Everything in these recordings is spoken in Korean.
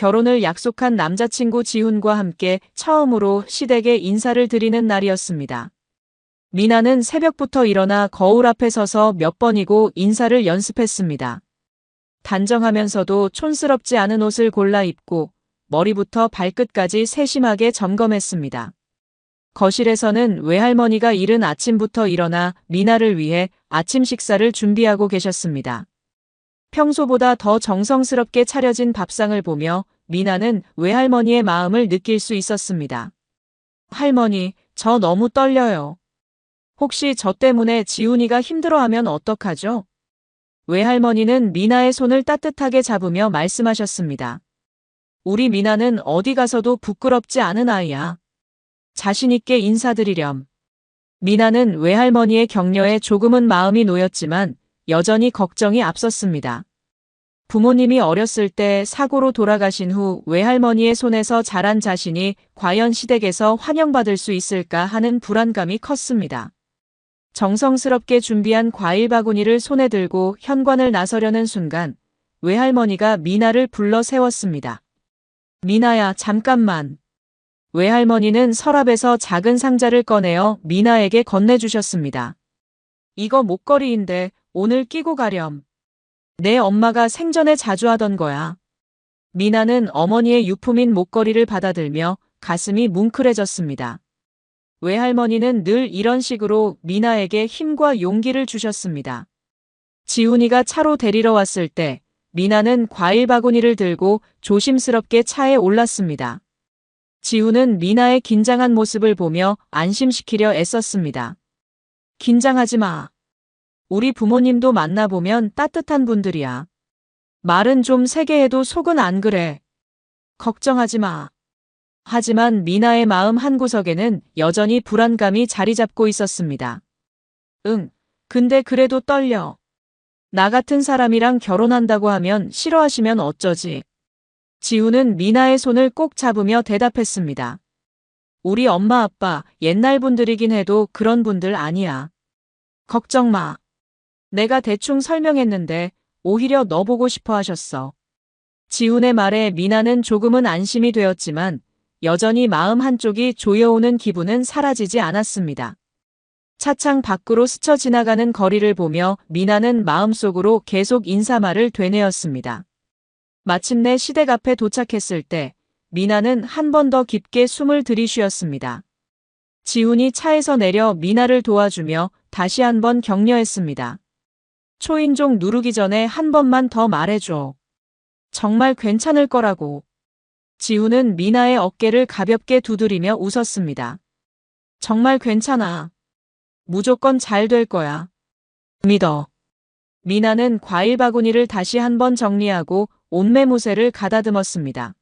결혼을 약속한 남자친구 지훈과 함께 처음으로 시댁에 인사를 드리는 날이었습니다. 미나는 새벽부터 일어나 거울 앞에 서서 몇 번이고 인사를 연습했습니다. 단정하면서도 촌스럽지 않은 옷을 골라 입고 머리부터 발끝까지 세심하게 점검했습니다. 거실에서는 외할머니가 이른 아침부터 일어나 미나를 위해 아침 식사를 준비하고 계셨습니다. 평소보다 더 정성스럽게 차려진 밥상을 보며 미나는 외할머니의 마음을 느낄 수 있었습니다. 할머니, 저 너무 떨려요. 혹시 저 때문에 지훈이가 힘들어하면 어떡하죠? 외할머니는 미나의 손을 따뜻하게 잡으며 말씀하셨습니다. 우리 미나는 어디 가서도 부끄럽지 않은 아이야. 자신 있게 인사드리렴. 미나는 외할머니의 격려에 조금은 마음이 놓였지만 여전히 걱정이 앞섰습니다. 부모님이 어렸을 때 사고로 돌아가신 후 외할머니의 손에서 자란 자신이 과연 시댁에서 환영받을 수 있을까 하는 불안감이 컸습니다. 정성스럽게 준비한 과일 바구니를 손에 들고 현관을 나서려는 순간 외할머니가 미나를 불러 세웠습니다. 미나야, 잠깐만. 외할머니는 서랍에서 작은 상자를 꺼내어 미나에게 건네주셨습니다. 이거 목걸이인데 오늘 끼고 가렴. 내 엄마가 생전에 자주 하던 거야. 미나는 어머니의 유품인 목걸이를 받아들며 가슴이 뭉클해졌습니다. 외할머니는 늘 이런 식으로 미나에게 힘과 용기를 주셨습니다. 지훈이가 차로 데리러 왔을 때 미나는 과일 바구니를 들고 조심스럽게 차에 올랐습니다. 지훈은 미나의 긴장한 모습을 보며 안심시키려 애썼습니다. 긴장하지 마. 우리 부모님도 만나보면 따뜻한 분들이야. 말은 좀 세게 해도 속은 안 그래. 걱정하지 마. 하지만 미나의 마음 한구석에는 여전히 불안감이 자리 잡고 있었습니다. 근데 그래도 떨려. 나 같은 사람이랑 결혼한다고 하면 싫어하시면 어쩌지? 지훈은 미나의 손을 꼭 잡으며 대답했습니다. 우리 엄마 아빠 옛날 분들이긴 해도 그런 분들 아니야. 걱정 마. 내가 대충 설명했는데 오히려 너 보고 싶어 하셨어. 지훈의 말에 미나는 조금은 안심이 되었지만 여전히 마음 한쪽이 조여오는 기분은 사라지지 않았습니다. 차창 밖으로 스쳐 지나가는 거리를 보며 미나는 마음속으로 계속 인사말을 되뇌었습니다. 마침내 시댁 앞에 도착했을 때 미나는 한 번 더 깊게 숨을 들이쉬었습니다. 지훈이 차에서 내려 미나를 도와주며 다시 한 번 격려했습니다. 초인종 누르기 전에 한 번만 더 말해줘. 정말 괜찮을 거라고. 지훈은 미나의 어깨를 가볍게 두드리며 웃었습니다. 정말 괜찮아. 무조건 잘 될 거야. 믿어. 미나는 과일 바구니를 다시 한 번 정리하고 옷매무새를 가다듬었습니다.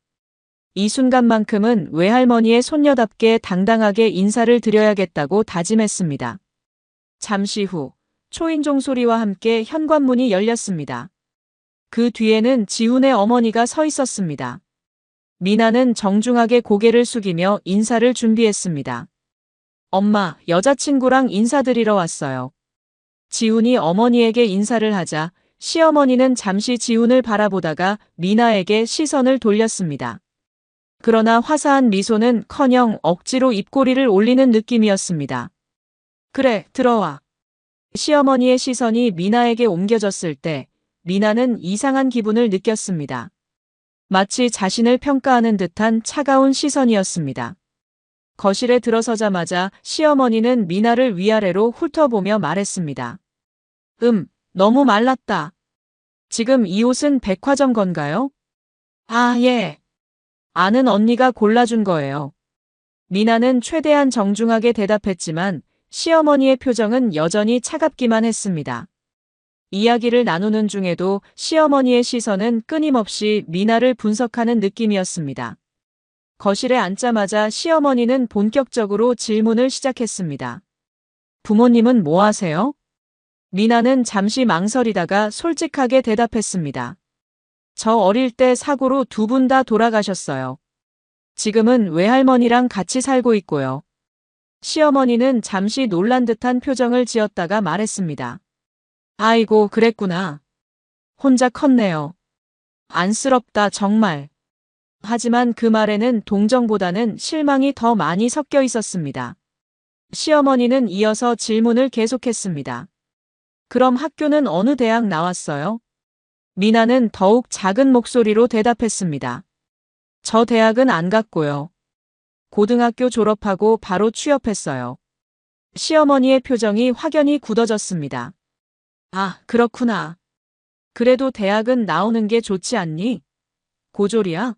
이 순간만큼은 외할머니의 손녀답게 당당하게 인사를 드려야겠다고 다짐했습니다. 잠시 후 초인종 소리와 함께 현관문이 열렸습니다. 그 뒤에는 지훈의 어머니가 서 있었습니다. 미나는 정중하게 고개를 숙이며 인사를 준비했습니다. 엄마, 여자친구랑 인사드리러 왔어요. 지훈이 어머니에게 인사를 하자 시어머니는 잠시 지훈을 바라보다가 미나에게 시선을 돌렸습니다. 그러나 화사한 미소는 커녕 억지로 입꼬리를 올리는 느낌이었습니다. 그래, 들어와. 시어머니의 시선이 미나에게 옮겨졌을 때 미나는 이상한 기분을 느꼈습니다. 마치 자신을 평가하는 듯한 차가운 시선이었습니다. 거실에 들어서자마자 시어머니는 미나를 위아래로 훑어보며 말했습니다. 너무 말랐다. 지금 이 옷은 백화점 건가요? 아, 예. 아는 언니가 골라준 거예요. 미나는 최대한 정중하게 대답했지만 시어머니의 표정은 여전히 차갑기만 했습니다. 이야기를 나누는 중에도 시어머니의 시선은 끊임없이 미나를 분석하는 느낌이었습니다. 거실에 앉자마자 시어머니는 본격적으로 질문을 시작했습니다. 부모님은 뭐 하세요? 미나는 잠시 망설이다가 솔직하게 대답했습니다. 저 어릴 때 사고로 두 분 다 돌아가셨어요. 지금은 외할머니랑 같이 살고 있고요. 시어머니는 잠시 놀란 듯한 표정을 지었다가 말했습니다. 아이고, 그랬구나. 혼자 컸네요. 안쓰럽다, 정말. 하지만 그 말에는 동정보다는 실망이 더 많이 섞여 있었습니다. 시어머니는 이어서 질문을 계속했습니다. 그럼 학교는 어느 대학 나왔어요? 미나는 더욱 작은 목소리로 대답했습니다. 저 대학은 안 갔고요. 고등학교 졸업하고 바로 취업했어요. 시어머니의 표정이 확연히 굳어졌습니다. 아, 그렇구나. 그래도 대학은 나오는 게 좋지 않니? 고졸이야?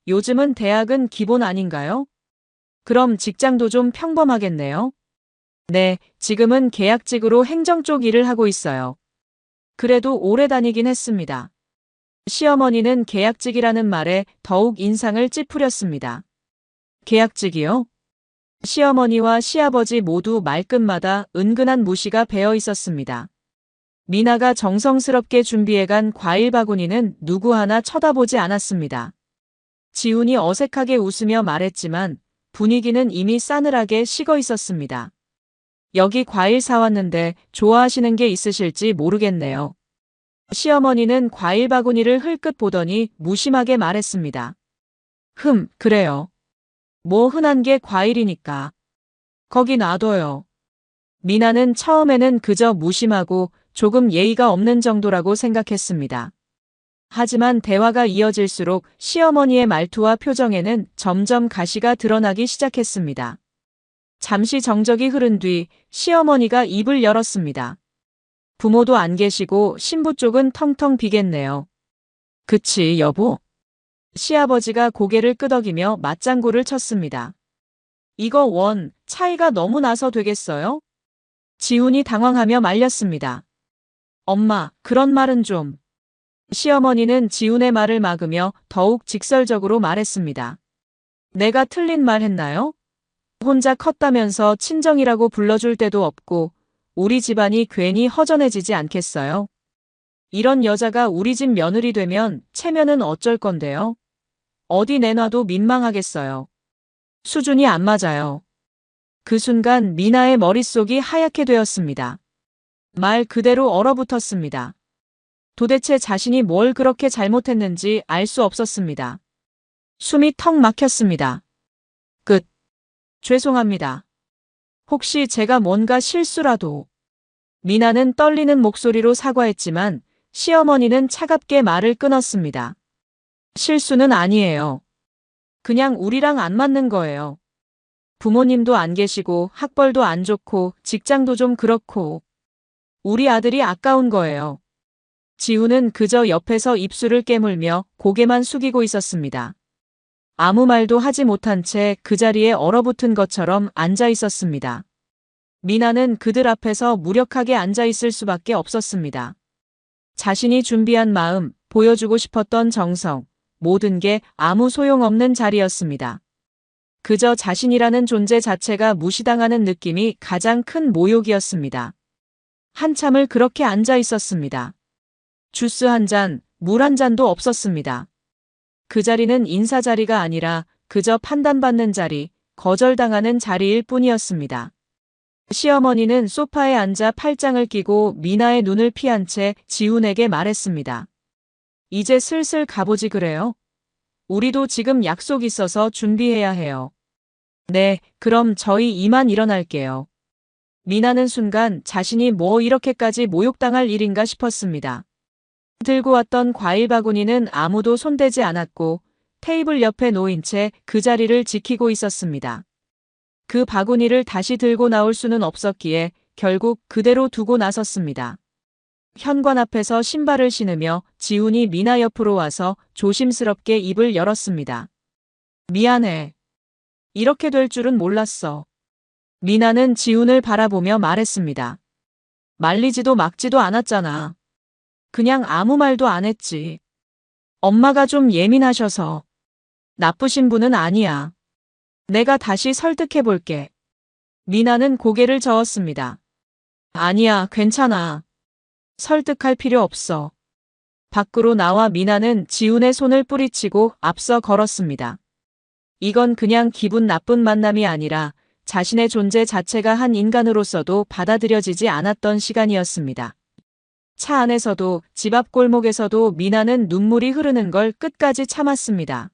요즘은 대학은 기본 아닌가요? 그럼 직장도 좀 평범하겠네요. 네, 지금은 계약직으로 행정 쪽 일을 하고 있어요. 그래도 오래 다니긴 했습니다. 시어머니는 계약직이라는 말에 더욱 인상을 찌푸렸습니다. 계약직이요? 시어머니와 시아버지 모두 말끝마다 은근한 무시가 배어 있었습니다. 미나가 정성스럽게 준비해간 과일 바구니는 누구 하나 쳐다보지 않았습니다. 지훈이 어색하게 웃으며 말했지만 분위기는 이미 싸늘하게 식어 있었습니다. 여기 과일 사왔는데 좋아하시는 게 있으실지 모르겠네요. 시어머니는 과일 바구니를 흘끗 보더니 무심하게 말했습니다. 그래요. 뭐 흔한 게 과일이니까. 거기 놔둬요. 미나는 처음에는 그저 무심하고 조금 예의가 없는 정도라고 생각했습니다. 하지만 대화가 이어질수록 시어머니의 말투와 표정에는 점점 가시가 드러나기 시작했습니다. 잠시 정적이 흐른 뒤 시어머니가 입을 열었습니다. 부모도 안 계시고 신부 쪽은 텅텅 비겠네요. 그치, 여보? 시아버지가 고개를 끄덕이며 맞장구를 쳤습니다. 이거 차이가 너무 나서 되겠어요? 지훈이 당황하며 말렸습니다. 엄마, 그런 말은 좀. 시어머니는 지훈의 말을 막으며 더욱 직설적으로 말했습니다. 내가 틀린 말 했나요? 혼자 컸다면서 친정이라고 불러줄 때도 없고 우리 집안이 괜히 허전해지지 않겠어요? 이런 여자가 우리 집 며느리 되면 체면은 어쩔 건데요? 어디 내놔도 민망하겠어요. 수준이 안 맞아요. 그 순간 미나의 머릿속이 하얗게 되었습니다. 말 그대로 얼어붙었습니다. 도대체 자신이 뭘 그렇게 잘못했는지 알 수 없었습니다. 숨이 턱 막혔습니다. 끝. 죄송합니다. 혹시 제가 뭔가 실수라도. 미나는 떨리는 목소리로 사과했지만 시어머니는 차갑게 말을 끊었습니다. 실수는 아니에요. 그냥 우리랑 안 맞는 거예요. 부모님도 안 계시고 학벌도 안 좋고 직장도 좀 그렇고 우리 아들이 아까운 거예요. 지훈은 그저 옆에서 입술을 깨물며 고개만 숙이고 있었습니다. 아무 말도 하지 못한 채 그 자리에 얼어붙은 것처럼 앉아 있었습니다. 미나는 그들 앞에서 무력하게 앉아 있을 수밖에 없었습니다. 자신이 준비한 마음, 보여주고 싶었던 정성, 모든 게 아무 소용없는 자리였습니다. 그저 자신이라는 존재 자체가 무시당하는 느낌이 가장 큰 모욕이었습니다. 한참을 그렇게 앉아 있었습니다. 주스 한 잔, 물 한 잔도 없었습니다. 그 자리는 인사 자리가 아니라 그저 판단받는 자리, 거절당하는 자리일 뿐이었습니다. 시어머니는 소파에 앉아 팔짱을 끼고 미나의 눈을 피한 채 지훈에게 말했습니다. 이제 슬슬 가보지 그래요? 우리도 지금 약속 있어서 준비해야 해요. 네, 그럼 저희 이만 일어날게요. 미나는 순간 자신이 뭐 이렇게까지 모욕당할 일인가 싶었습니다. 들고 왔던 과일 바구니는 아무도 손대지 않았고 테이블 옆에 놓인 채 그 자리를 지키고 있었습니다. 그 바구니를 다시 들고 나올 수는 없었기에 결국 그대로 두고 나섰습니다. 현관 앞에서 신발을 신으며 지훈이 미나 옆으로 와서 조심스럽게 입을 열었습니다. 미안해. 이렇게 될 줄은 몰랐어. 미나는 지훈을 바라보며 말했습니다. 말리지도 막지도 않았잖아. 그냥 아무 말도 안 했지. 엄마가 좀 예민하셔서. 나쁘신 분은 아니야. 내가 다시 설득해 볼게. 미나는 고개를 저었습니다. 아니야, 괜찮아. 설득할 필요 없어. 밖으로 나와 미나는 지훈의 손을 뿌리치고 앞서 걸었습니다. 이건 그냥 기분 나쁜 만남이 아니라 자신의 존재 자체가 한 인간으로서도 받아들여지지 않았던 시간이었습니다. 차 안에서도 집 앞 골목에서도 미나는 눈물이 흐르는 걸 끝까지 참았습니다.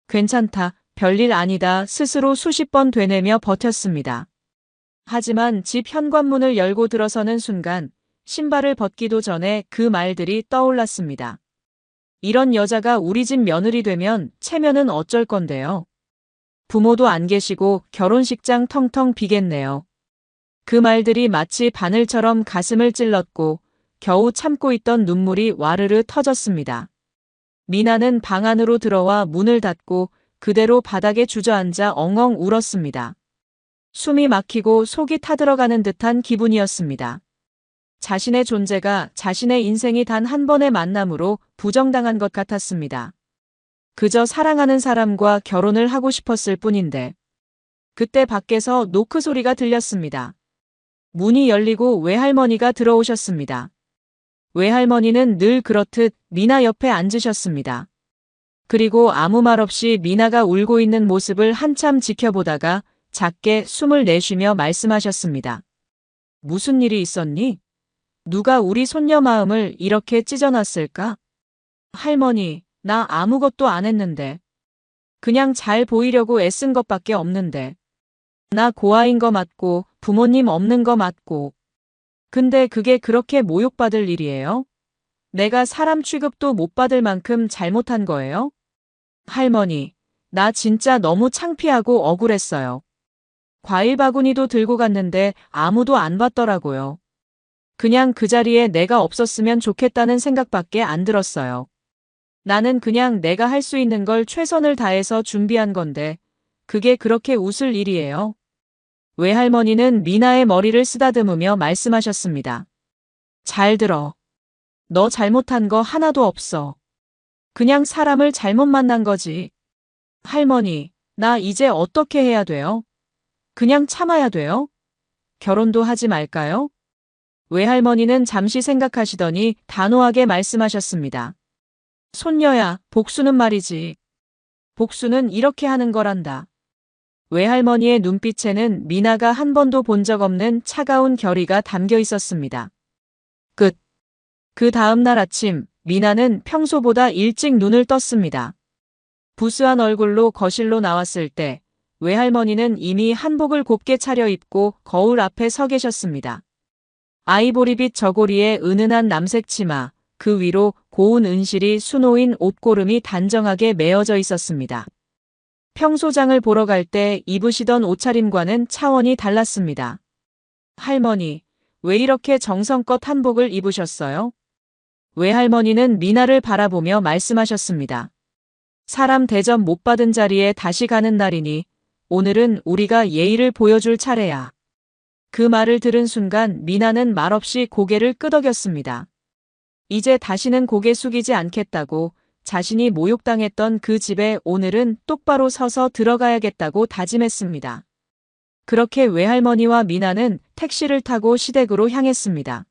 괜찮다, 별일 아니다 스스로 수십 번 되뇌며 버텼습니다. 하지만 집 현관문을 열고 들어서는 순간 신발을 벗기도 전에 그 말들이 떠올랐습니다. 이런 여자가 우리 집 며느리 되면 체면은 어쩔 건데요. 부모도 안 계시고 결혼식장 텅텅 비겠네요. 그 말들이 마치 바늘처럼 가슴을 찔렀고 겨우 참고 있던 눈물이 와르르 터졌습니다. 미나는 방 안으로 들어와 문을 닫고 그대로 바닥에 주저앉아 엉엉 울었습니다. 숨이 막히고 속이 타들어가는 듯한 기분이었습니다. 자신의 존재가 자신의 인생이 단 한 번의 만남으로 부정당한 것 같았습니다. 그저 사랑하는 사람과 결혼을 하고 싶었을 뿐인데. 그때 밖에서 노크 소리가 들렸습니다. 문이 열리고 외할머니가 들어오셨습니다. 외할머니는 늘 그렇듯 미나 옆에 앉으셨습니다. 그리고 아무 말 없이 미나가 울고 있는 모습을 한참 지켜보다가 작게 숨을 내쉬며 말씀하셨습니다. 무슨 일이 있었니? 누가 우리 손녀 마음을 이렇게 찢어놨을까? 할머니, 나 아무것도 안 했는데. 그냥 잘 보이려고 애쓴 것밖에 없는데. 나 고아인 거 맞고 부모님 없는 거 맞고. 근데 그게 그렇게 모욕받을 일이에요? 내가 사람 취급도 못 받을 만큼 잘못한 거예요? 할머니, 나 진짜 너무 창피하고 억울했어요. 과일 바구니도 들고 갔는데 아무도 안 봤더라고요. 그냥 그 자리에 내가 없었으면 좋겠다는 생각밖에 안 들었어요. 나는 그냥 내가 할 수 있는 걸 최선을 다해서 준비한 건데 그게 그렇게 웃을 일이에요. 외할머니는 미나의 머리를 쓰다듬으며 말씀하셨습니다. 잘 들어. 너 잘못한 거 하나도 없어. 그냥 사람을 잘못 만난 거지. 할머니, 나 이제 어떻게 해야 돼요? 그냥 참아야 돼요? 결혼도 하지 말까요? 외할머니는 잠시 생각하시더니 단호하게 말씀하셨습니다. 손녀야, 복수는 말이지. 복수는 이렇게 하는 거란다. 외할머니의 눈빛에는 미나가 한 번도 본 적 없는 차가운 결의가 담겨 있었습니다. 끝. 그 다음 날 아침, 미나는 평소보다 일찍 눈을 떴습니다. 부스한 얼굴로 거실로 나왔을 때 외할머니는 이미 한복을 곱게 차려입고 거울 앞에 서 계셨습니다. 아이보리빛 저고리에 은은한 남색 치마, 그 위로 고운 은실이 수놓인 옷고름이 단정하게 메어져 있었습니다. 평소장을 보러 갈 때 입으시던 옷차림과는 차원이 달랐습니다. 할머니, 왜 이렇게 정성껏 한복을 입으셨어요? 외할머니는 미나를 바라보며 말씀하셨습니다. 사람 대접 못 받은 자리에 다시 가는 날이니 오늘은 우리가 예의를 보여줄 차례야. 그 말을 들은 순간 미나는 말없이 고개를 끄덕였습니다. 이제 다시는 고개 숙이지 않겠다고 자신이 모욕당했던 그 집에 오늘은 똑바로 서서 들어가야겠다고 다짐했습니다. 그렇게 외할머니와 미나는 택시를 타고 시댁으로 향했습니다.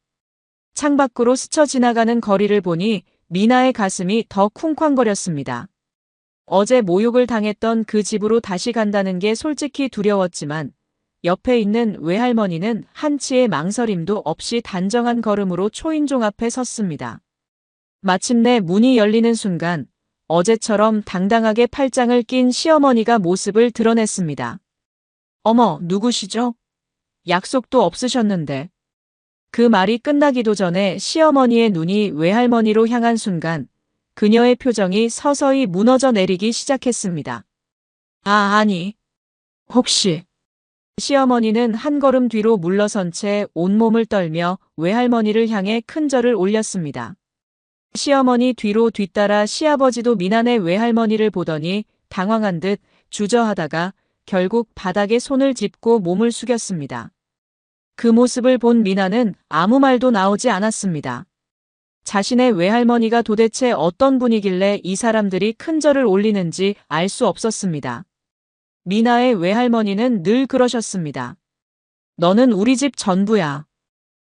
창밖으로 스쳐 지나가는 거리를 보니 미나의 가슴이 더 쿵쾅거렸습니다. 어제 모욕을 당했던 그 집으로 다시 간다는 게 솔직히 두려웠지만 옆에 있는 외할머니는 한치의 망설임도 없이 단정한 걸음으로 초인종 앞에 섰습니다. 마침내 문이 열리는 순간 어제처럼 당당하게 팔짱을 낀 시어머니가 모습을 드러냈습니다. 어머, 누구시죠? 약속도 없으셨는데. 그 말이 끝나기도 전에 시어머니의 눈이 외할머니로 향한 순간 그녀의 표정이 서서히 무너져 내리기 시작했습니다. 아니. 혹시. 시어머니는 한 걸음 뒤로 물러선 채 온몸을 떨며 외할머니를 향해 큰 절을 올렸습니다. 시어머니 뒤로 뒤따라 시아버지도 미나네 외할머니를 보더니 당황한 듯 주저하다가 결국 바닥에 손을 짚고 몸을 숙였습니다. 그 모습을 본 미나는 아무 말도 나오지 않았습니다. 자신의 외할머니가 도대체 어떤 분이길래 이 사람들이 큰 절을 올리는지 알 수 없었습니다. 미나의 외할머니는 늘 그러셨습니다. 너는 우리 집 전부야.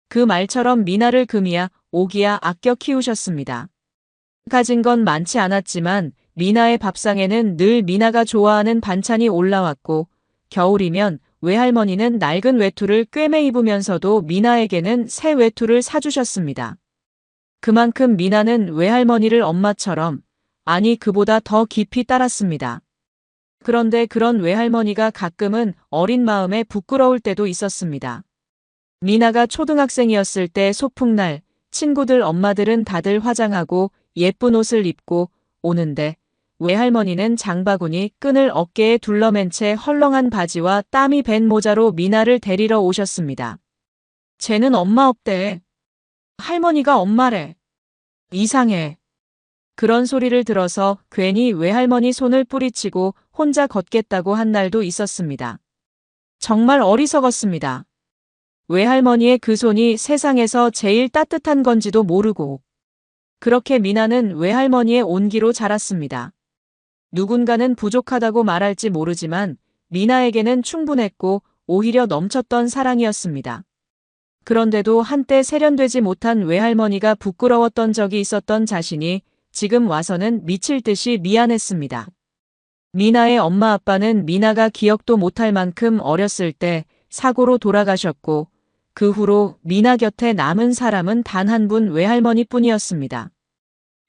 그 말처럼 미나를 금이야 오기야 아껴 키우셨습니다. 가진 건 많지 않았지만 미나의 밥상에는 늘 미나가 좋아하는 반찬이 올라왔고 겨울이면 외할머니는 낡은 외투를 꿰매 입으면서도 미나에게는 새 외투를 사주셨습니다. 그만큼 미나는 외할머니를 엄마처럼, 아니 그보다 더 깊이 따랐습니다. 그런데 그런 외할머니가 가끔은 어린 마음에 부끄러울 때도 있었습니다. 미나가 초등학생이었을 때 소풍날, 친구들 엄마들은 다들 화장하고 예쁜 옷을 입고 오는데 외할머니는 장바구니 끈을 어깨에 둘러맨 채 헐렁한 바지와 땀이 밴 모자로 미나를 데리러 오셨습니다. 쟤는 엄마 없대. 할머니가 엄마래. 이상해. 그런 소리를 들어서 괜히 외할머니 손을 뿌리치고 혼자 걷겠다고 한 날도 있었습니다. 정말 어리석었습니다. 외할머니의 그 손이 세상에서 제일 따뜻한 건지도 모르고. 그렇게 미나는 외할머니의 온기로 자랐습니다. 누군가는 부족하다고 말할지 모르지만 미나에게는 충분했고 오히려 넘쳤던 사랑이었습니다. 그런데도 한때 세련되지 못한 외할머니가 부끄러웠던 적이 있었던 자신이 지금 와서는 미칠 듯이 미안했습니다. 미나의 엄마 아빠는 미나가 기억도 못할 만큼 어렸을 때 사고로 돌아가셨고 그 후로 미나 곁에 남은 사람은 단 한 분 외할머니뿐이었습니다.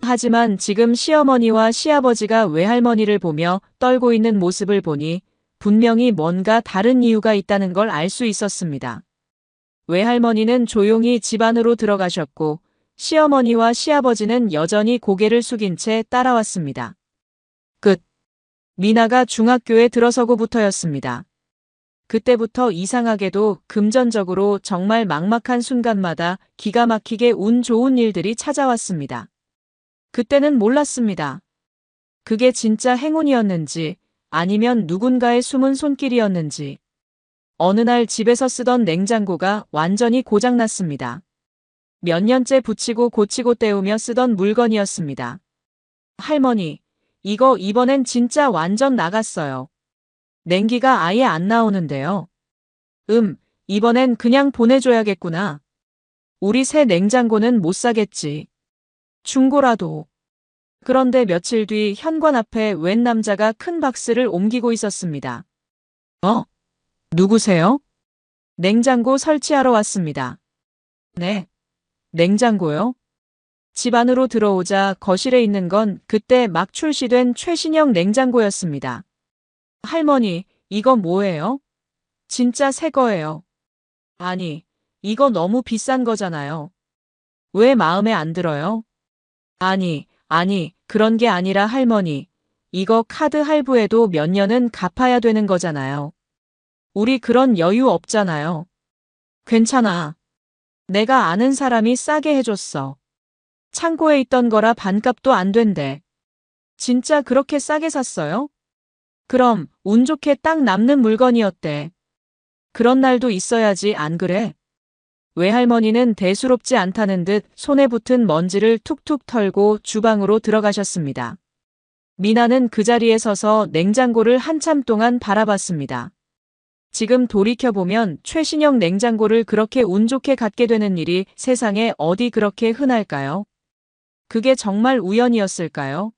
하지만 지금 시어머니와 시아버지가 외할머니를 보며 떨고 있는 모습을 보니 분명히 뭔가 다른 이유가 있다는 걸 알 수 있었습니다. 외할머니는 조용히 집 안으로 들어가셨고 시어머니와 시아버지는 여전히 고개를 숙인 채 따라왔습니다. 끝. 미나가 중학교에 들어서고부터였습니다. 그때부터 이상하게도 금전적으로 정말 막막한 순간마다 기가 막히게 운 좋은 일들이 찾아왔습니다. 그때는 몰랐습니다. 그게 진짜 행운이었는지 아니면 누군가의 숨은 손길이었는지. 어느 날 집에서 쓰던 냉장고가 완전히 고장났습니다. 몇 년째 붙이고 고치고 때우며 쓰던 물건이었습니다. 할머니, 이거 이번엔 진짜 완전 나갔어요. 냉기가 아예 안 나오는데요. 이번엔 그냥 보내줘야겠구나. 우리 새 냉장고는 못 사겠지. 중고라도. 그런데 며칠 뒤 현관 앞에 웬 남자가 큰 박스를 옮기고 있었습니다. 누구세요? 냉장고 설치하러 왔습니다. 네. 냉장고요? 집 안으로 들어오자 거실에 있는 건 그때 막 출시된 최신형 냉장고였습니다. 할머니, 이거 뭐예요? 진짜 새 거예요. 아니, 이거 너무 비싼 거잖아요. 왜 마음에 안 들어요? 아니, 그런 게 아니라 할머니, 이거 카드 할부에도 몇 년은 갚아야 되는 거잖아요. 우리 그런 여유 없잖아요. 괜찮아. 내가 아는 사람이 싸게 해줬어. 창고에 있던 거라 반값도 안 된대. 진짜 그렇게 싸게 샀어요? 그럼 운 좋게 딱 남는 물건이었대. 그런 날도 있어야지 안 그래? 외할머니는 대수롭지 않다는 듯 손에 붙은 먼지를 툭툭 털고 주방으로 들어가셨습니다. 미나는 그 자리에 서서 냉장고를 한참 동안 바라봤습니다. 지금 돌이켜보면 최신형 냉장고를 그렇게 운 좋게 갖게 되는 일이 세상에 어디 그렇게 흔할까요? 그게 정말 우연이었을까요?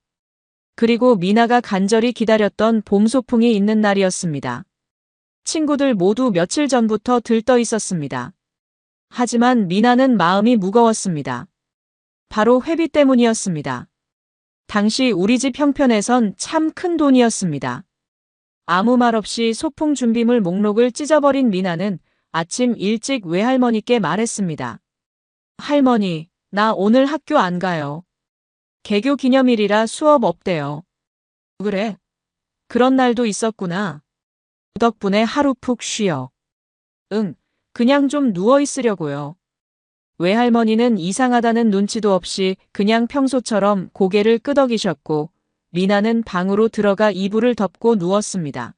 그리고 미나가 간절히 기다렸던 봄 소풍이 있는 날이었습니다. 친구들 모두 며칠 전부터 들떠 있었습니다. 하지만 미나는 마음이 무거웠습니다. 바로 회비 때문이었습니다. 당시 우리 집 형편에선 참 큰 돈이었습니다. 아무 말 없이 소풍 준비물 목록을 찢어버린 미나는 아침 일찍 외할머니께 말했습니다. 할머니, 나 오늘 학교 안 가요. 개교 기념일이라 수업 없대요. 그래? 그런 날도 있었구나. 덕분에 하루 푹 쉬어. 그냥 좀 누워 있으려고요. 외할머니는 이상하다는 눈치도 없이 그냥 평소처럼 고개를 끄덕이셨고 미나는 방으로 들어가 이불을 덮고 누웠습니다.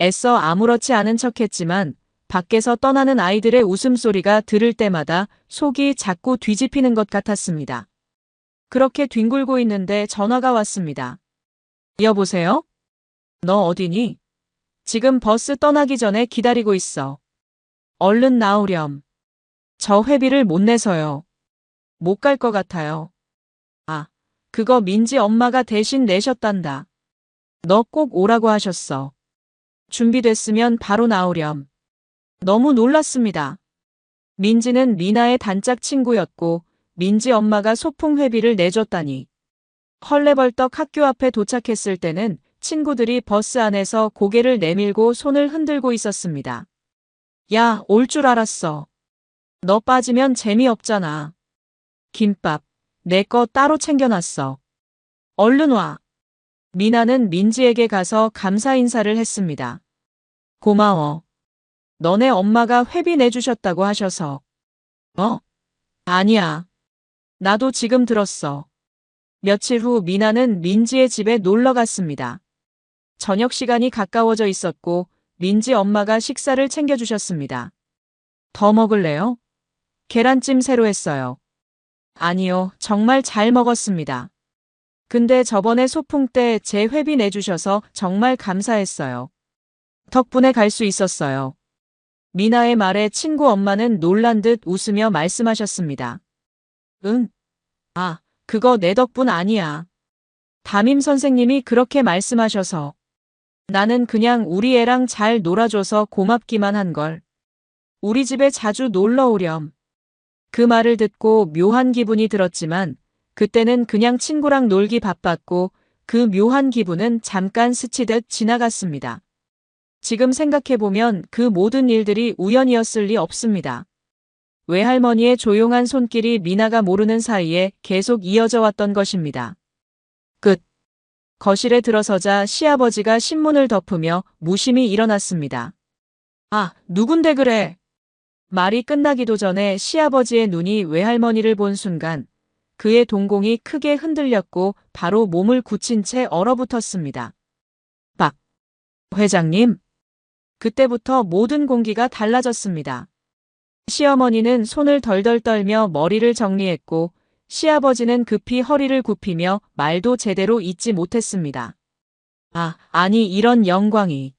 애써 아무렇지 않은 척했지만 밖에서 떠나는 아이들의 웃음소리가 들을 때마다 속이 자꾸 뒤집히는 것 같았습니다. 그렇게 뒹굴고 있는데 전화가 왔습니다. 여보세요? 너 어디니? 지금 버스 떠나기 전에 기다리고 있어. 얼른 나오렴. 저 회비를 못 내서요. 못 갈 것 같아요. 그거 민지 엄마가 대신 내셨단다. 너 꼭 오라고 하셨어. 준비됐으면 바로 나오렴. 너무 놀랐습니다. 민지는 미나의 단짝 친구였고 민지 엄마가 소풍 회비를 내줬다니. 헐레벌떡 학교 앞에 도착했을 때는 친구들이 버스 안에서 고개를 내밀고 손을 흔들고 있었습니다. 야, 올 줄 알았어. 너 빠지면 재미없잖아. 김밥, 내 거 따로 챙겨놨어. 얼른 와. 미나는 민지에게 가서 감사 인사를 했습니다. 고마워. 너네 엄마가 회비 내주셨다고 하셔서. 아니야. 나도 지금 들었어. 며칠 후 미나는 민지의 집에 놀러 갔습니다. 저녁 시간이 가까워져 있었고 민지 엄마가 식사를 챙겨주셨습니다. 더 먹을래요? 계란찜 새로 했어요. 아니요, 정말 잘 먹었습니다. 근데 저번에 소풍 때 제 회비 내주셔서 정말 감사했어요. 덕분에 갈 수 있었어요. 미나의 말에 친구 엄마는 놀란 듯 웃으며 말씀하셨습니다. 응? 아, 그거 내 덕분 아니야. 담임 선생님이 그렇게 말씀하셔서. 나는 그냥 우리 애랑 잘 놀아줘서 고맙기만 한걸. 우리 집에 자주 놀러 오렴. 그 말을 듣고 묘한 기분이 들었지만 그때는 그냥 친구랑 놀기 바빴고 그 묘한 기분은 잠깐 스치듯 지나갔습니다. 지금 생각해보면 그 모든 일들이 우연이었을 리 없습니다. 외할머니의 조용한 손길이 미나가 모르는 사이에 계속 이어져 왔던 것입니다. 끝. 거실에 들어서자 시아버지가 신문을 덮으며 무심히 일어났습니다. 아, 누군데 그래? 말이 끝나기도 전에 시아버지의 눈이 외할머니를 본 순간 그의 동공이 크게 흔들렸고 바로 몸을 굳힌 채 얼어붙었습니다. 박 회장님. 그때부터 모든 공기가 달라졌습니다. 시어머니는 손을 덜덜 떨며 머리를 정리했고 시아버지는 급히 허리를 굽히며 말도 제대로 잇지 못했습니다. 아니 이런 영광이.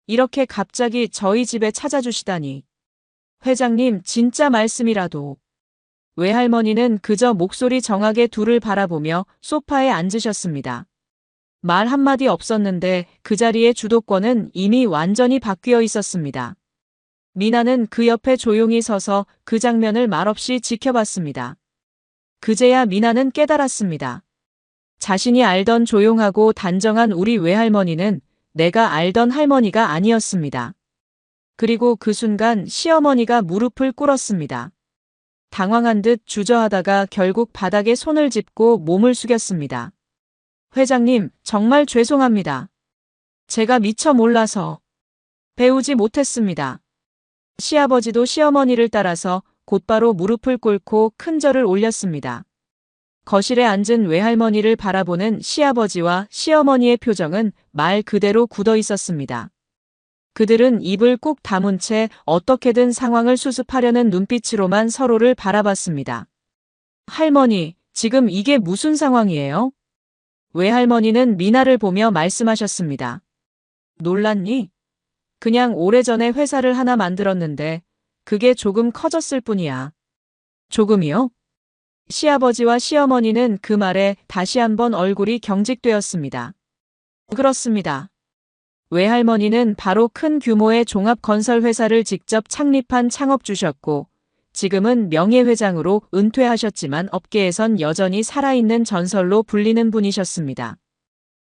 이렇게 갑자기 저희 집에 찾아주시다니. 회장님 진짜 말씀이라도. 외할머니는 그저 목소리 정하게 둘을 바라보며 소파에 앉으셨습니다. 말 한마디 없었는데 그 자리의 주도권은 이미 완전히 바뀌어 있었습니다. 미나는 그 옆에 조용히 서서 그 장면을 말없이 지켜봤습니다. 그제야 미나는 깨달았습니다. 자신이 알던 조용하고 단정한 우리 외할머니는 내가 알던 할머니가 아니었습니다. 그리고 그 순간 시어머니가 무릎을 꿇었습니다. 당황한 듯 주저하다가 결국 바닥에 손을 짚고 몸을 숙였습니다. 회장님, 정말 죄송합니다. 제가 미처 몰라서 배우지 못했습니다. 시아버지도 시어머니를 따라서 곧바로 무릎을 꿇고 큰 절을 올렸습니다. 거실에 앉은 외할머니를 바라보는 시아버지와 시어머니의 표정은 말 그대로 굳어 있었습니다. 그들은 입을 꾹 다문 채 어떻게든 상황을 수습하려는 눈빛으로만 서로를 바라봤습니다. 할머니, 지금 이게 무슨 상황이에요? 외할머니는 미나를 보며 말씀하셨습니다. 놀랐니? 그냥 오래전에 회사를 하나 만들었는데 그게 조금 커졌을 뿐이야. 조금이요? 시아버지와 시어머니는 그 말에 다시 한번 얼굴이 경직되었습니다. 그렇습니다. 외할머니는 바로 큰 규모의 종합건설회사를 직접 창립한 창업주셨고 지금은 명예회장으로 은퇴하셨지만 업계에선 여전히 살아있는 전설로 불리는 분이셨습니다.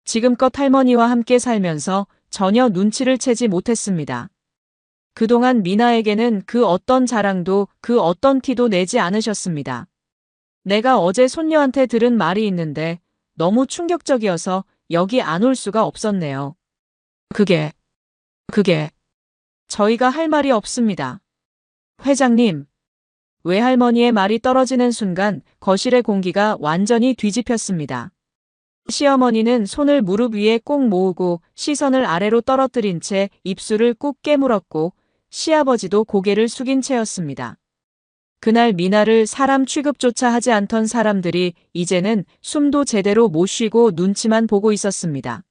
지금껏 할머니와 함께 살면서 전혀 눈치를 채지 못했습니다. 그동안 미나에게는 그 어떤 자랑도 그 어떤 티도 내지 않으셨습니다. 내가 어제 손녀한테 들은 말이 있는데 너무 충격적이어서 여기 안 올 수가 없었네요. 그게 저희가 할 말이 없습니다. 회장님. 외할머니의 말이 떨어지는 순간 거실의 공기가 완전히 뒤집혔습니다. 시어머니는 손을 무릎 위에 꼭 모으고 시선을 아래로 떨어뜨린 채 입술을 꾹 깨물었고 시아버지도 고개를 숙인 채였습니다. 그날 미나를 사람 취급조차 하지 않던 사람들이 이제는 숨도 제대로 못 쉬고 눈치만 보고 있었습니다.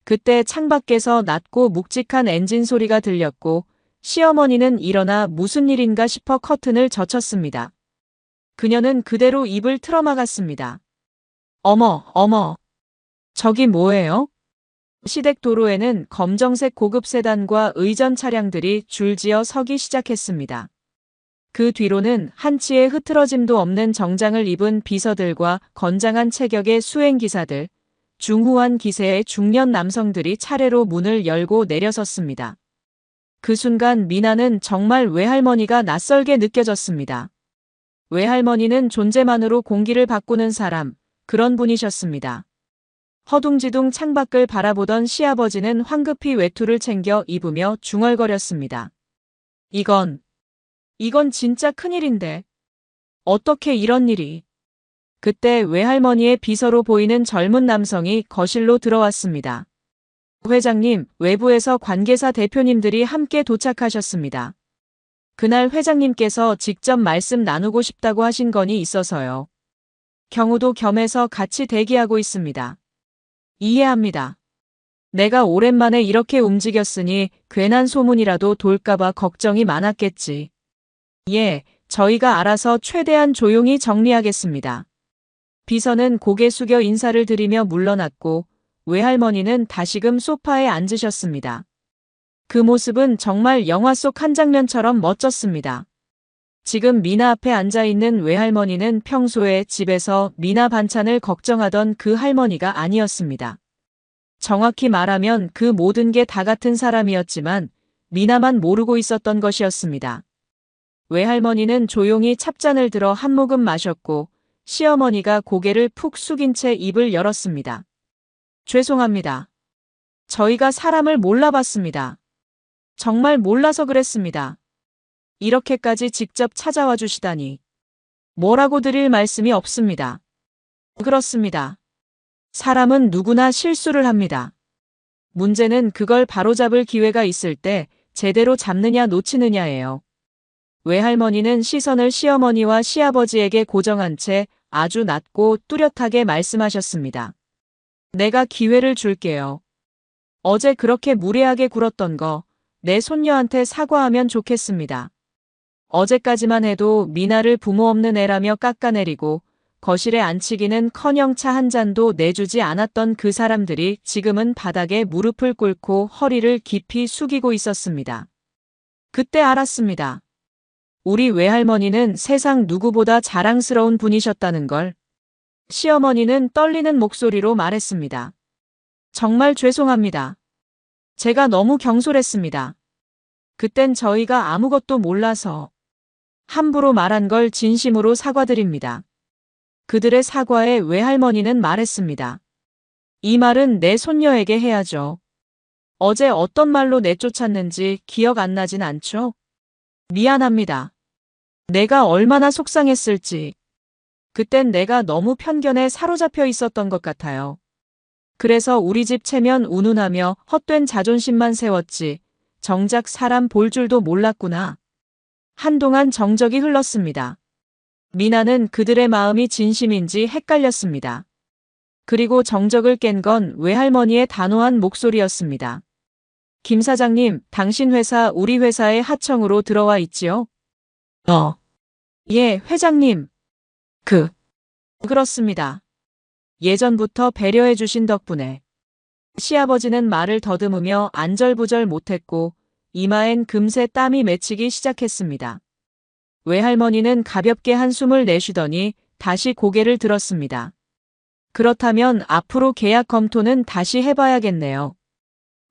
그때 창밖에서 낮고 묵직한 엔진 소리가 들렸고 시어머니는 일어나 무슨 일인가 싶어 커튼을 젖혔습니다. 그녀는 그대로 입을 틀어막았습니다. 어머, 저기 뭐예요? 시댁 도로에는 검정색 고급 세단과 의전 차량들이 줄지어 서기 시작했습니다. 그 뒤로는 한치의 흐트러짐도 없는 정장을 입은 비서들과 건장한 체격의 수행기사들, 중후한 기세의 중년 남성들이 차례로 문을 열고 내려섰습니다. 그 순간 미나는 정말 외할머니가 낯설게 느껴졌습니다. 외할머니는 존재만으로 공기를 바꾸는 사람, 그런 분이셨습니다. 허둥지둥 창밖을 바라보던 시아버지는 황급히 외투를 챙겨 입으며 중얼거렸습니다. 이건 진짜 큰일인데. 어떻게 이런 일이. 그때 외할머니의 비서로 보이는 젊은 남성이 거실로 들어왔습니다. 회장님, 외부에서 관계사 대표님들이 함께 도착하셨습니다. 그날 회장님께서 직접 말씀 나누고 싶다고 하신 건이 있어서요. 경우도 겸해서 같이 대기하고 있습니다. 이해합니다. 내가 오랜만에 이렇게 움직였으니 괜한 소문이라도 돌까봐 걱정이 많았겠지. 예, 저희가 알아서 최대한 조용히 정리하겠습니다. 비서는 고개 숙여 인사를 드리며 물러났고 외할머니는 다시금 소파에 앉으셨습니다. 그 모습은 정말 영화 속 한 장면처럼 멋졌습니다. 지금 미나 앞에 앉아있는 외할머니는 평소에 집에서 미나 반찬을 걱정하던 그 할머니가 아니었습니다. 정확히 말하면 그 모든 게 다 같은 사람이었지만 미나만 모르고 있었던 것이었습니다. 외할머니는 조용히 찹잔을 들어 한 모금 마셨고 시어머니가 고개를 푹 숙인 채 입을 열었습니다. 죄송합니다. 저희가 사람을 몰라봤습니다. 정말 몰라서 그랬습니다. 이렇게까지 직접 찾아와 주시다니. 뭐라고 드릴 말씀이 없습니다. 그렇습니다. 사람은 누구나 실수를 합니다. 문제는 그걸 바로잡을 기회가 있을 때 제대로 잡느냐 놓치느냐예요. 외할머니는 시선을 시어머니와 시아버지에게 고정한 채 아주 낮고 뚜렷하게 말씀하셨습니다. 내가 기회를 줄게요. 어제 그렇게 무례하게 굴었던 거 내 손녀한테 사과하면 좋겠습니다. 어제까지만 해도 미나를 부모 없는 애라며 깎아내리고 거실에 앉히기는커녕 차 한 잔도 내주지 않았던 그 사람들이 지금은 바닥에 무릎을 꿇고 허리를 깊이 숙이고 있었습니다. 그때 알았습니다. 우리 외할머니는 세상 누구보다 자랑스러운 분이셨다는 걸. 시어머니는 떨리는 목소리로 말했습니다. 정말 죄송합니다. 제가 너무 경솔했습니다. 그땐 저희가 아무것도 몰라서 함부로 말한 걸 진심으로 사과드립니다. 그들의 사과에 외할머니는 말했습니다. 이 말은 내 손녀에게 해야죠. 어제 어떤 말로 내쫓았는지 기억 안 나진 않죠? 미안합니다. 내가 얼마나 속상했을지. 그땐 내가 너무 편견에 사로잡혀 있었던 것 같아요. 그래서 우리 집 체면 운운하며 헛된 자존심만 세웠지. 정작 사람 볼 줄도 몰랐구나. 한동안 정적이 흘렀습니다. 미나는 그들의 마음이 진심인지 헷갈렸습니다. 그리고 정적을 깬 건 외할머니의 단호한 목소리였습니다. 김 사장님, 당신 회사 우리 회사의 하청으로 들어와 있지요? 예, 회장님. 그렇습니다. 예전부터 배려해 주신 덕분에. 시아버지는 말을 더듬으며 안절부절 못했고 이마엔 금세 땀이 맺히기 시작했습니다. 외할머니는 가볍게 한숨을 내쉬더니 다시 고개를 들었습니다. 그렇다면 앞으로 계약 검토는 다시 해봐야겠네요.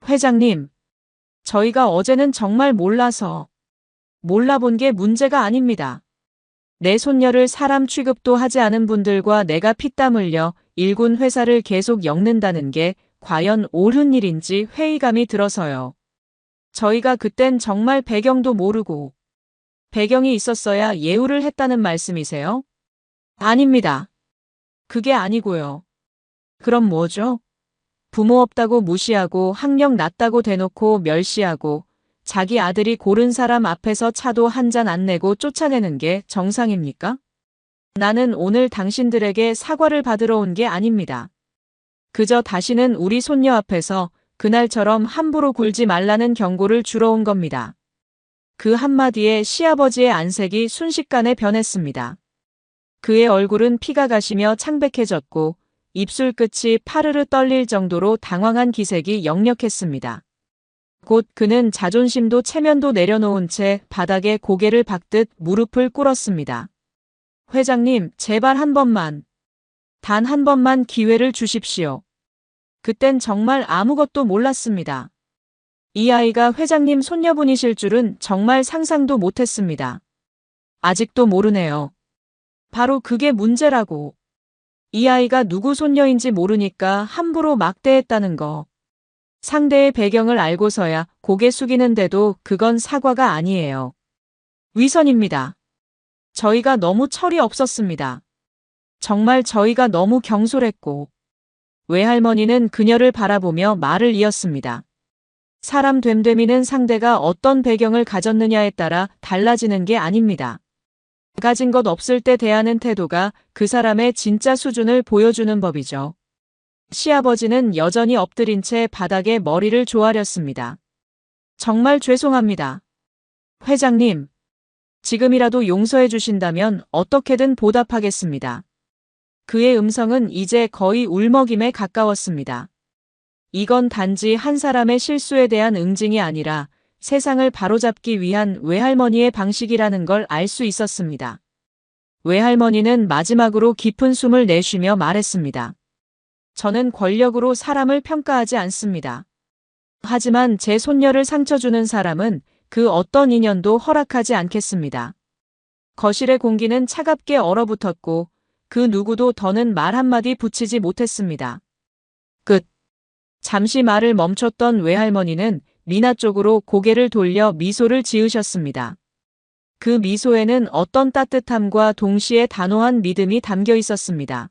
회장님, 저희가 어제는 정말 몰라본 게 문제가 아닙니다. 내 손녀를 사람 취급도 하지 않은 분들과 내가 피땀 흘려 일군 회사를 계속 엮는다는 게 과연 옳은 일인지 회의감이 들어서요. 저희가 그땐 정말 배경도 모르고 배경이 있었어야 예우를 했다는 말씀이세요? 아닙니다. 그게 아니고요. 그럼 뭐죠? 부모 없다고 무시하고 학력 낮다고 대놓고 멸시하고 자기 아들이 고른 사람 앞에서 차도 한 잔 안 내고 쫓아내는 게 정상입니까? 나는 오늘 당신들에게 사과를 받으러 온 게 아닙니다. 그저 다시는 우리 손녀 앞에서 그날처럼 함부로 굴지 말라는 경고를 주러 온 겁니다. 그 한마디에 시아버지의 안색이 순식간에 변했습니다. 그의 얼굴은 피가 가시며 창백해졌고 입술 끝이 파르르 떨릴 정도로 당황한 기색이 역력했습니다. 곧 그는 자존심도 체면도 내려놓은 채 바닥에 고개를 박듯 무릎을 꿇었습니다. 회장님, 제발 한 번만, 단 한 번만 기회를 주십시오. 그땐 정말 아무것도 몰랐습니다. 이 아이가 회장님 손녀분이실 줄은 정말 상상도 못했습니다. 아직도 모르네요. 바로 그게 문제라고. 이 아이가 누구 손녀인지 모르니까 함부로 막대했다는 거. 상대의 배경을 알고서야 고개 숙이는데도 그건 사과가 아니에요. 위선입니다. 저희가 너무 철이 없었습니다. 정말 저희가 너무 경솔했고. 외할머니는 그녀를 바라보며 말을 이었습니다. 사람 됨됨이는 상대가 어떤 배경을 가졌느냐에 따라 달라지는 게 아닙니다. 가진 것 없을 때 대하는 태도가 그 사람의 진짜 수준을 보여주는 법이죠. 시아버지는 여전히 엎드린 채 바닥에 머리를 조아렸습니다. 정말 죄송합니다. 회장님, 지금이라도 용서해 주신다면 어떻게든 보답하겠습니다. 그의 음성은 이제 거의 울먹임에 가까웠습니다. 이건 단지 한 사람의 실수에 대한 응징이 아니라 세상을 바로잡기 위한 외할머니의 방식이라는 걸 알 수 있었습니다. 외할머니는 마지막으로 깊은 숨을 내쉬며 말했습니다. 저는 권력으로 사람을 평가하지 않습니다. 하지만 제 손녀를 상처 주는 사람은 그 어떤 인연도 허락하지 않겠습니다. 거실의 공기는 차갑게 얼어붙었고 그 누구도 더는 말 한마디 붙이지 못했습니다. 끝. 잠시 말을 멈췄던 외할머니는 미나 쪽으로 고개를 돌려 미소를 지으셨습니다. 그 미소에는 어떤 따뜻함과 동시에 단호한 믿음이 담겨 있었습니다.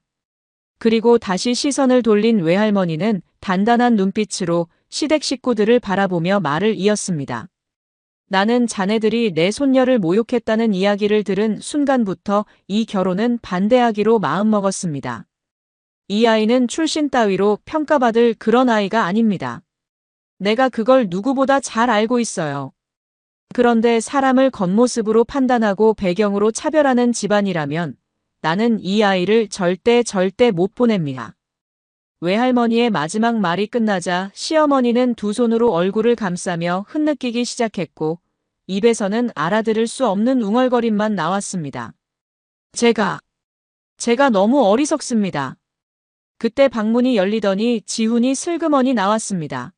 그리고 다시 시선을 돌린 외할머니는 단단한 눈빛으로 시댁 식구들을 바라보며 말을 이었습니다. 나는 자네들이 내 손녀를 모욕했다는 이야기를 들은 순간부터 이 결혼은 반대하기로 마음먹었습니다. 이 아이는 출신 따위로 평가받을 그런 아이가 아닙니다. 내가 그걸 누구보다 잘 알고 있어요. 그런데 사람을 겉모습으로 판단하고 배경으로 차별하는 집안이라면 나는 이 아이를 절대 못 보냅니다. 외할머니의 마지막 말이 끝나자 시어머니는 두 손으로 얼굴을 감싸며 흐느끼기 시작했고 입에서는 알아들을 수 없는 웅얼거림만 나왔습니다. 제가 너무 어리석습니다. 그때 방문이 열리더니 지훈이 슬그머니 나왔습니다.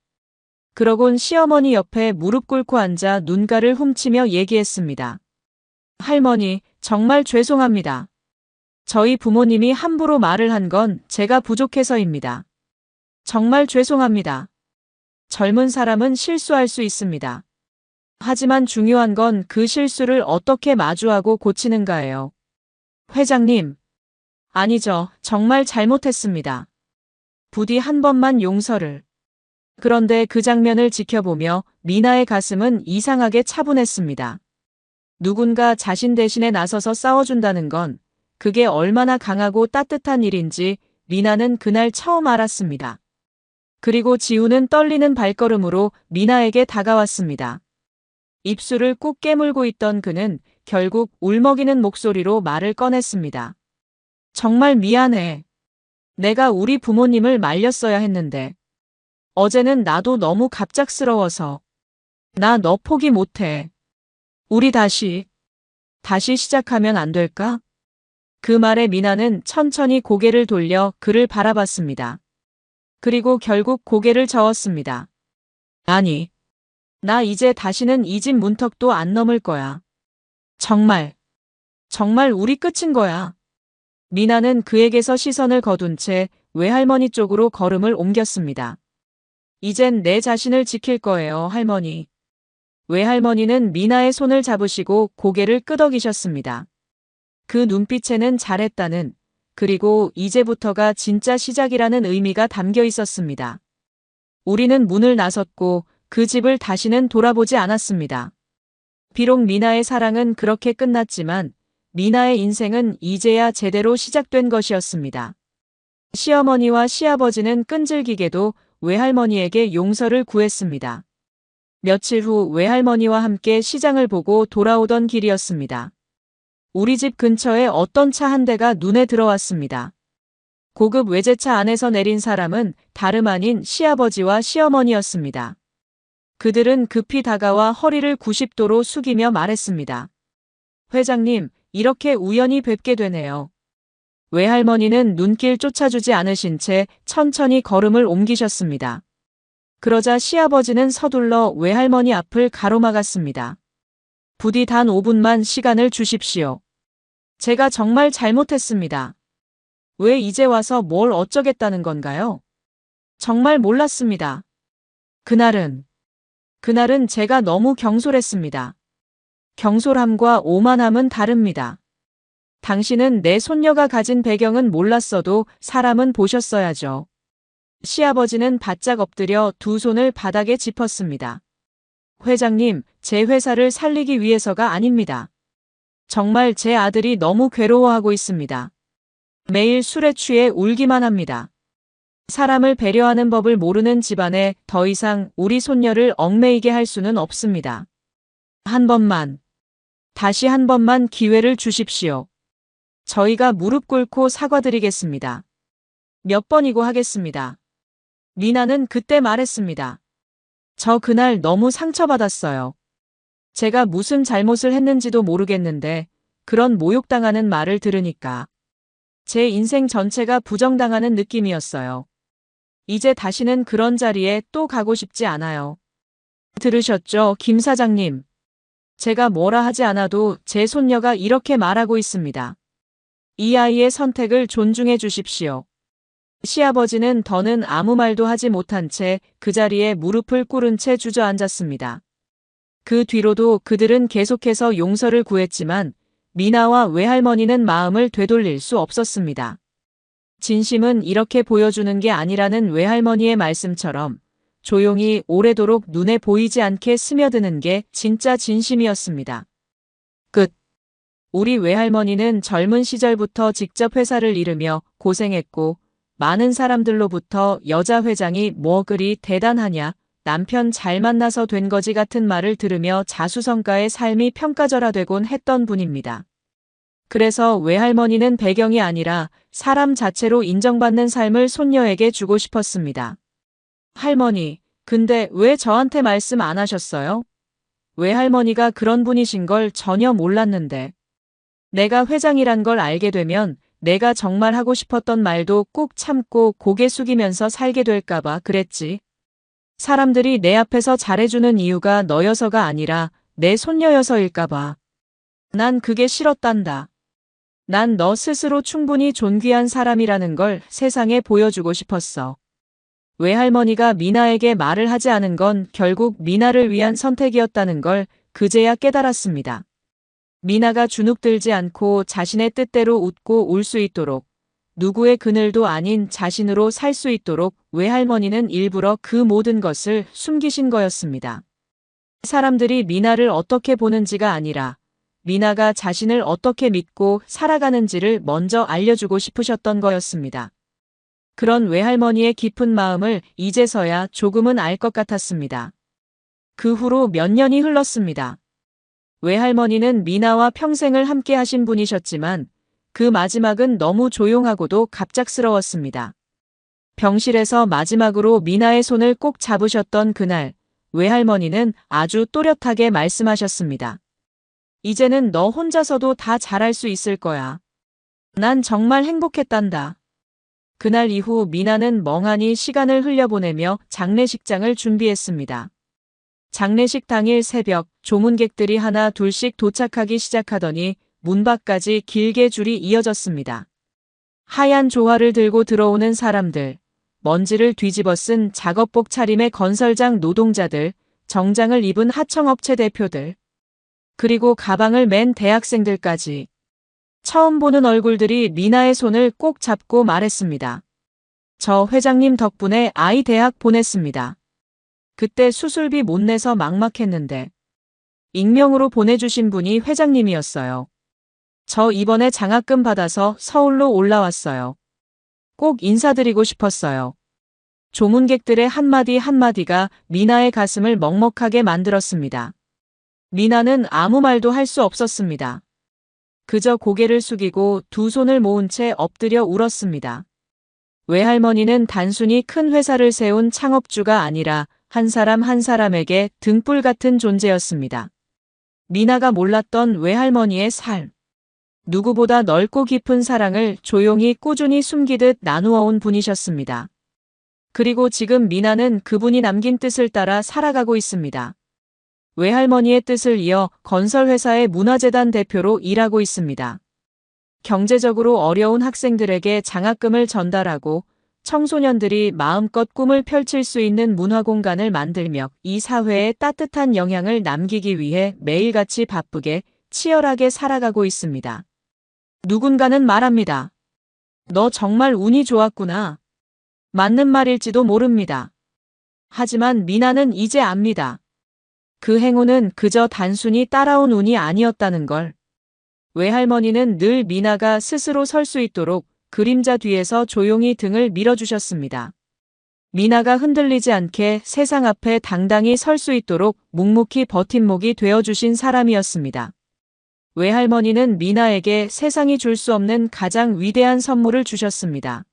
그러곤 시어머니 옆에 무릎 꿇고 앉아 눈가를 훔치며 얘기했습니다. 할머니, 정말 죄송합니다. 저희 부모님이 함부로 말을 한 건 제가 부족해서입니다. 정말 죄송합니다. 젊은 사람은 실수할 수 있습니다. 하지만 중요한 건 그 실수를 어떻게 마주하고 고치는가예요. 회장님. 아니죠. 정말 잘못했습니다. 부디 한 번만 용서를. 그런데 그 장면을 지켜보며 미나의 가슴은 이상하게 차분했습니다. 누군가 자신 대신에 나서서 싸워준다는 건 그게 얼마나 강하고 따뜻한 일인지 미나는 그날 처음 알았습니다. 그리고 지우는 떨리는 발걸음으로 미나에게 다가왔습니다. 입술을 꾹 깨물고 있던 그는 결국 울먹이는 목소리로 말을 꺼냈습니다. 정말 미안해. 내가 우리 부모님을 말렸어야 했는데. 어제는 나도 너무 갑작스러워서. 나 너 포기 못해. 우리 다시 시작하면 안 될까? 그 말에 미나는 천천히 고개를 돌려 그를 바라봤습니다. 그리고 결국 고개를 저었습니다. 아니, 나 이제 다시는 이 집 문턱도 안 넘을 거야. 정말 우리 끝인 거야. 미나는 그에게서 시선을 거둔 채 외할머니 쪽으로 걸음을 옮겼습니다. 이젠 내 자신을 지킬 거예요, 할머니. 외할머니는 미나의 손을 잡으시고 고개를 끄덕이셨습니다. 그 눈빛에는 잘했다는, 그리고 이제부터가 진짜 시작이라는 의미가 담겨 있었습니다. 우리는 문을 나섰고 그 집을 다시는 돌아보지 않았습니다. 비록 미나의 사랑은 그렇게 끝났지만 미나의 인생은 이제야 제대로 시작된 것이었습니다. 시어머니와 시아버지는 끈질기게도 외할머니에게 용서를 구했습니다. 며칠 후 외할머니와 함께 시장을 보고 돌아오던 길이었습니다. 우리 집 근처에 어떤 차 한 대가 눈에 들어왔습니다. 고급 외제차 안에서 내린 사람은 다름 아닌 시아버지와 시어머니였습니다. 그들은 급히 다가와 허리를 90도로 숙이며 말했습니다. 회장님, 이렇게 우연히 뵙게 되네요. 외할머니는 눈길 쫓아주지 않으신 채 천천히 걸음을 옮기셨습니다. 그러자 시아버지는 서둘러 외할머니 앞을 가로막았습니다. 부디 단 5분만 시간을 주십시오. 제가 정말 잘못했습니다. 왜 이제 와서 뭘 어쩌겠다는 건가요? 정말 몰랐습니다. 그날은 제가 너무 경솔했습니다. 경솔함과 오만함은 다릅니다. 당신은 내 손녀가 가진 배경은 몰랐어도 사람은 보셨어야죠. 시아버지는 바짝 엎드려 두 손을 바닥에 짚었습니다. 회장님, 제 회사를 살리기 위해서가 아닙니다. 정말 제 아들이 너무 괴로워하고 있습니다. 매일 술에 취해 울기만 합니다. 사람을 배려하는 법을 모르는 집안에 더 이상 우리 손녀를 얽매이게 할 수는 없습니다. 한 번만, 다시 한 번만 기회를 주십시오. 저희가 무릎 꿇고 사과드리겠습니다. 몇 번이고 하겠습니다. 미나는 그때 말했습니다. 저 그날 너무 상처받았어요. 제가 무슨 잘못을 했는지도 모르겠는데 그런 모욕당하는 말을 들으니까 제 인생 전체가 부정당하는 느낌이었어요. 이제 다시는 그런 자리에 또 가고 싶지 않아요. 들으셨죠, 김 사장님? 제가 뭐라 하지 않아도 제 손녀가 이렇게 말하고 있습니다. 이 아이의 선택을 존중해 주십시오. 시아버지는 더는 아무 말도 하지 못한 채 그 자리에 무릎을 꿇은 채 주저앉았습니다. 그 뒤로도 그들은 계속해서 용서를 구했지만 미나와 외할머니는 마음을 되돌릴 수 없었습니다. 진심은 이렇게 보여주는 게 아니라는 외할머니의 말씀처럼 조용히 오래도록 눈에 보이지 않게 스며드는 게 진짜 진심이었습니다. 끝. 우리 외할머니는 젊은 시절부터 직접 회사를 이루며 고생했고 많은 사람들로부터 여자 회장이 뭐 그리 대단하냐, 남편 잘 만나서 된 거지 같은 말을 들으며 자수성가의 삶이 평가절하되곤 했던 분입니다. 그래서 외할머니는 배경이 아니라 사람 자체로 인정받는 삶을 손녀에게 주고 싶었습니다. 할머니, 근데 왜 저한테 말씀 안 하셨어요? 외할머니가 그런 분이신 걸 전혀 몰랐는데. 내가 회장이란 걸 알게 되면 내가 정말 하고 싶었던 말도 꾹 참고 고개 숙이면서 살게 될까봐 그랬지. 사람들이 내 앞에서 잘해주는 이유가 너여서가 아니라 내 손녀여서일까봐. 난 그게 싫었단다. 난 너 스스로 충분히 존귀한 사람이라는 걸 세상에 보여주고 싶었어. 외할머니가 미나에게 말을 하지 않은 건 결국 미나를 위한 선택이었다는 걸 그제야 깨달았습니다. 미나가 주눅들지 않고 자신의 뜻대로 웃고 울 수 있도록, 누구의 그늘도 아닌 자신으로 살 수 있도록 외할머니는 일부러 그 모든 것을 숨기신 거였습니다. 사람들이 미나를 어떻게 보는지가 아니라 미나가 자신을 어떻게 믿고 살아가는지를 먼저 알려주고 싶으셨던 거였습니다. 그런 외할머니의 깊은 마음을 이제서야 조금은 알 것 같았습니다. 그 후로 몇 년이 흘렀습니다. 외할머니는 미나와 평생을 함께 하신 분이셨지만 그 마지막은 너무 조용하고도 갑작스러웠습니다. 병실에서 마지막으로 미나의 손을 꼭 잡으셨던 그날, 외할머니는 아주 또렷하게 말씀하셨습니다. 이제는 너 혼자서도 다 잘할 수 있을 거야. 난 정말 행복했단다. 그날 이후 미나는 멍하니 시간을 흘려보내며 장례식장을 준비했습니다. 장례식 당일 새벽, 조문객들이 하나 둘씩 도착하기 시작하더니 문 밖까지 길게 줄이 이어졌습니다. 하얀 조화를 들고 들어오는 사람들, 먼지를 뒤집어 쓴 작업복 차림의 건설장 노동자들, 정장을 입은 하청업체 대표들, 그리고 가방을 맨 대학생들까지. 처음 보는 얼굴들이 미나의 손을 꼭 잡고 말했습니다. 저 회장님 덕분에 아이 대학 보냈습니다. 그때 수술비 못 내서 막막했는데 익명으로 보내주신 분이 회장님이었어요. 저 이번에 장학금 받아서 서울로 올라왔어요. 꼭 인사드리고 싶었어요. 조문객들의 한마디 한마디가 미나의 가슴을 먹먹하게 만들었습니다. 미나는 아무 말도 할 수 없었습니다. 그저 고개를 숙이고 두 손을 모은 채 엎드려 울었습니다. 외할머니는 단순히 큰 회사를 세운 창업주가 아니라 한 사람 한 사람에게 등불 같은 존재였습니다. 미나가 몰랐던 외할머니의 삶. 누구보다 넓고 깊은 사랑을 조용히 꾸준히 숨기듯 나누어 온 분이셨습니다. 그리고 지금 미나는 그분이 남긴 뜻을 따라 살아가고 있습니다. 외할머니의 뜻을 이어 건설회사의 문화재단 대표로 일하고 있습니다. 경제적으로 어려운 학생들에게 장학금을 전달하고 청소년들이 마음껏 꿈을 펼칠 수 있는 문화공간을 만들며 이 사회에 따뜻한 영향을 남기기 위해 매일같이 바쁘게 치열하게 살아가고 있습니다. 누군가는 말합니다. 너 정말 운이 좋았구나. 맞는 말일지도 모릅니다. 하지만 미나는 이제 압니다. 그 행운은 그저 단순히 따라온 운이 아니었다는 걸. 외할머니는 늘 미나가 스스로 설 수 있도록 그림자 뒤에서 조용히 등을 밀어주셨습니다. 미나가 흔들리지 않게 세상 앞에 당당히 설 수 있도록 묵묵히 버팀목이 되어주신 사람이었습니다. 외할머니는 미나에게 세상이 줄 수 없는 가장 위대한 선물을 주셨습니다.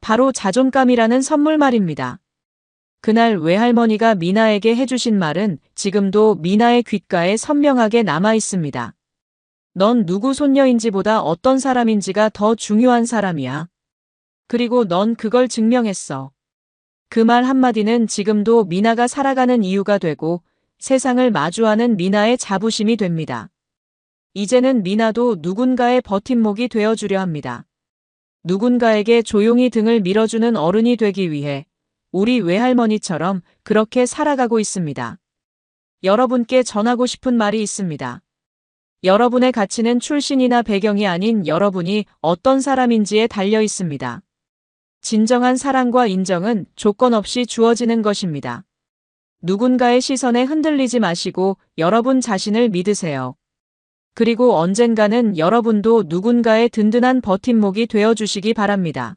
바로 자존감이라는 선물 말입니다. 그날 외할머니가 미나에게 해주신 말은 지금도 미나의 귓가에 선명하게 남아 있습니다. 넌 누구 손녀인지보다 어떤 사람인지가 더 중요한 사람이야. 그리고 넌 그걸 증명했어. 그 말 한마디는 지금도 미나가 살아가는 이유가 되고 세상을 마주하는 미나의 자부심이 됩니다. 이제는 미나도 누군가의 버팀목이 되어주려 합니다. 누군가에게 조용히 등을 밀어주는 어른이 되기 위해 우리 외할머니처럼 그렇게 살아가고 있습니다. 여러분께 전하고 싶은 말이 있습니다. 여러분의 가치는 출신이나 배경이 아닌 여러분이 어떤 사람인지에 달려 있습니다. 진정한 사랑과 인정은 조건 없이 주어지는 것입니다. 누군가의 시선에 흔들리지 마시고 여러분 자신을 믿으세요. 그리고 언젠가는 여러분도 누군가의 든든한 버팀목이 되어주시기 바랍니다.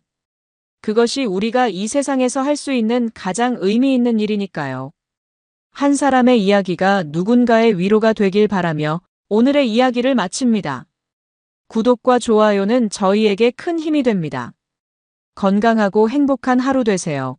그것이 우리가 이 세상에서 할 수 있는 가장 의미 있는 일이니까요. 한 사람의 이야기가 누군가의 위로가 되길 바라며 오늘의 이야기를 마칩니다. 구독과 좋아요는 저희에게 큰 힘이 됩니다. 건강하고 행복한 하루 되세요.